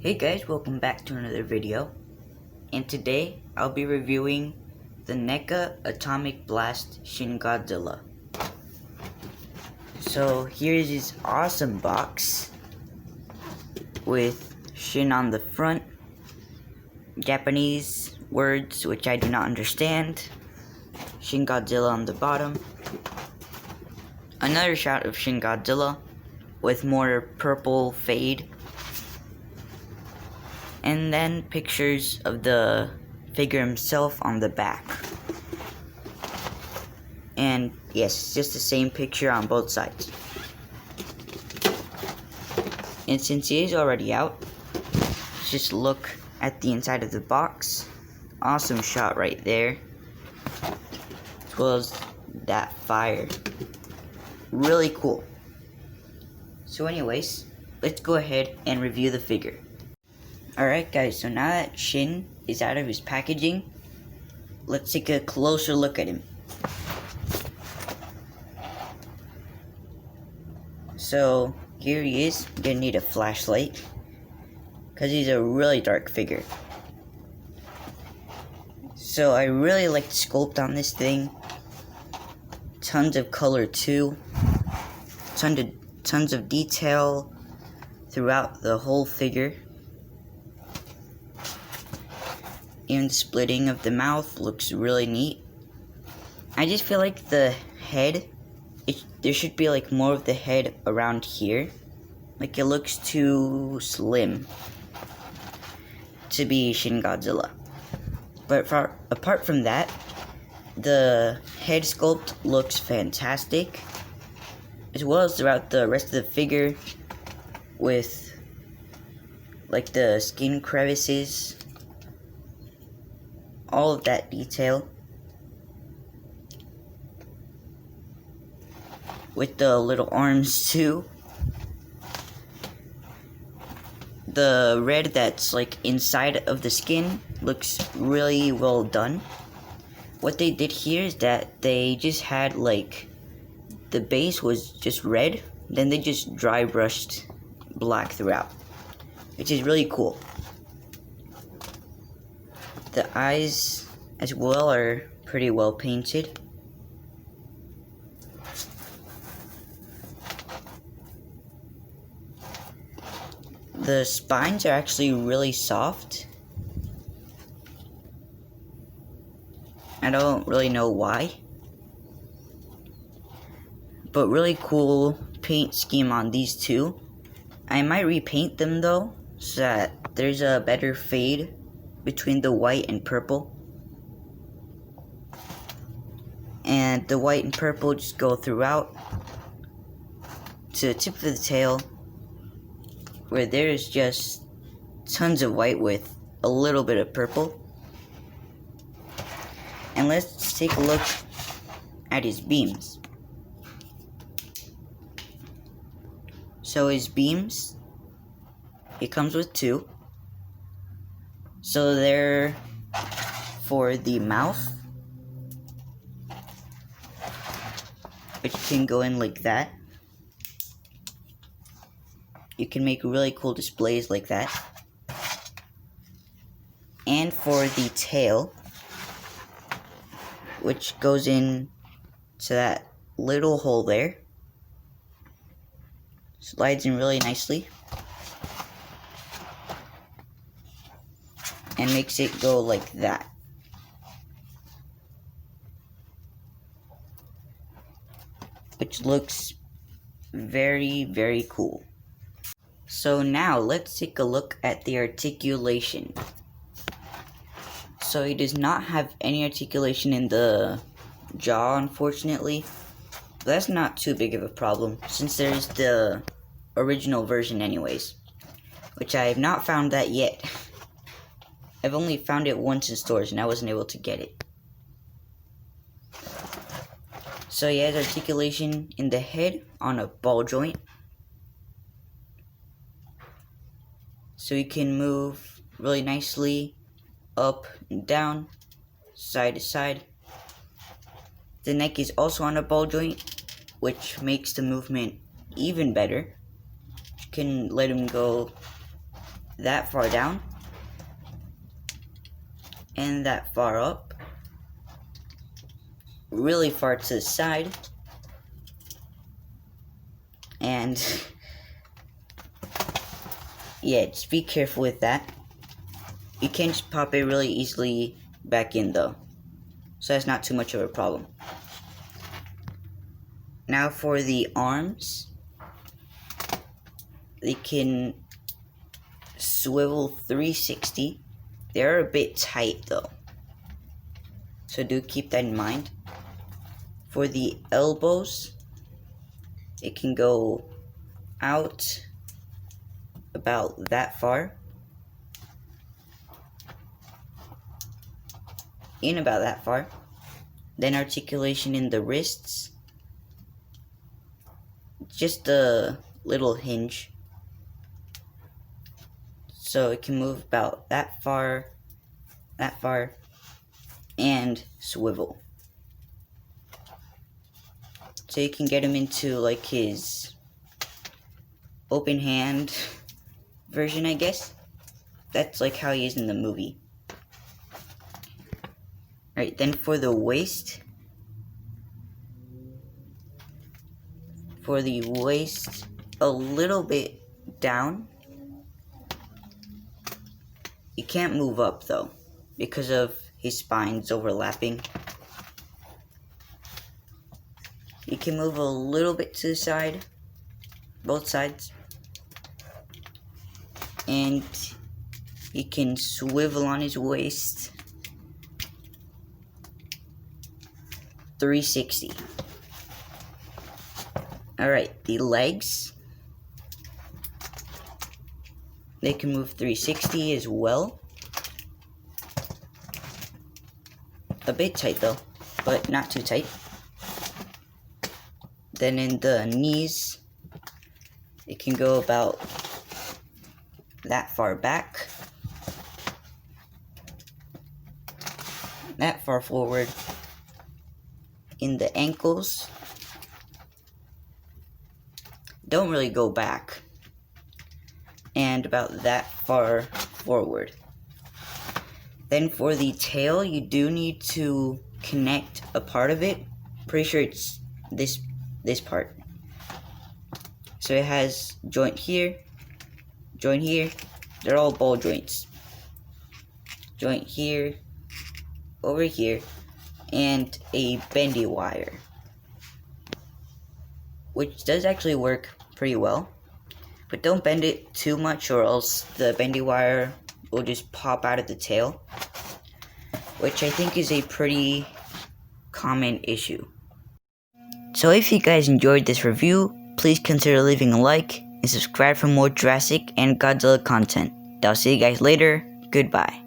Hey guys, welcome back to another video, and today I'll be reviewing the Neca Atomic Blast Shin Godzilla. So here's his awesome box with Shin on the front, Japanese words which I do not understand, Shin Godzilla on the bottom, another shot of Shin Godzilla with more purple fade, and then pictures of the figure himself on the back. And yes, just the same picture on both sides. And since he is already out, let's just look at the inside of the box. Awesome shot right there, as well as that fire. Really cool. So anyways, let's go ahead and review the figure. Alright guys, so now that Shin is out of his packaging, let's take a closer look at him. So here he is. I'm gonna need a flashlight because he's a really dark figure. So I really like the sculpt on this thing. Tons of color too. Tons of detail throughout the whole figure. Even the splitting of the mouth looks really neat. I just feel like the head, there should be like more of the head around here. Like it looks too slim to be Shin Godzilla. But apart from that, the head sculpt looks fantastic, as well as throughout the rest of the figure, with like the skin crevices, all of that detail, with the little arms too. The red that's like inside of the skin looks really well done. What they did here is that they just had like, the base was just red, then they just dry brushed black throughout, which is really cool. The eyes as well are pretty well painted. The spines are actually really soft. I don't really know why, but really cool paint scheme on these two. I might repaint them though, so that there's a better fade between the white and purple. And the white and purple just go throughout to the tip of the tail, where there's just tons of white with a little bit of purple. And let's take a look at his beams. So his beams, it comes with two. So they're for the mouth, which can go in like that. You can make really cool displays like that. And for the tail, which goes in to that little hole there. Slides in really nicely. And makes it go like that. Which looks very, very cool. So now let's take a look at the articulation. So he does not have any articulation in the jaw, unfortunately. But that's not too big of a problem, since there's the original version anyways, which I have not found that yet. I've only found it once in stores and I wasn't able to get it. So he has articulation in the head on a ball joint. So he can move really nicely up and down, side to side. The neck is also on a ball joint, which makes the movement even better. You can let him go that far down and that far up, really far to the side, and yeah, just be careful with that. You can just pop it really easily back in though, so that's not too much of a problem. Now for the arms, they can swivel 360. They're a bit tight though, so do keep that in mind. For the elbows, it can go out about that far, in about that far. Then articulation in the wrists, just a little hinge, so it can move about that far, and swivel. So you can get him into like his open hand version, I guess. That's like how he is in the movie. Alright, then for the waist. For the waist, a little bit down. You can't move up though, because of his spines overlapping. You can move a little bit to the side, both sides. And he can swivel on his waist 360. Alright, the legs, they can move 360 as well. A bit tight though, but not too tight. Then in the knees, it can go about that far back, that far forward. In the ankles, don't really go back, and about that far forward. Then for the tail, you do need to connect a part of it. Pretty sure it's this part. So it has joint here, they're all ball joints. Joint here, over here, and a bendy wire, which does actually work pretty well, but don't bend it too much or else the bendy wire will just pop out of the tail, which I think is a pretty common issue. So if you guys enjoyed this review, please consider leaving a like and subscribe for more Jurassic and Godzilla content. I'll see you guys later. Goodbye.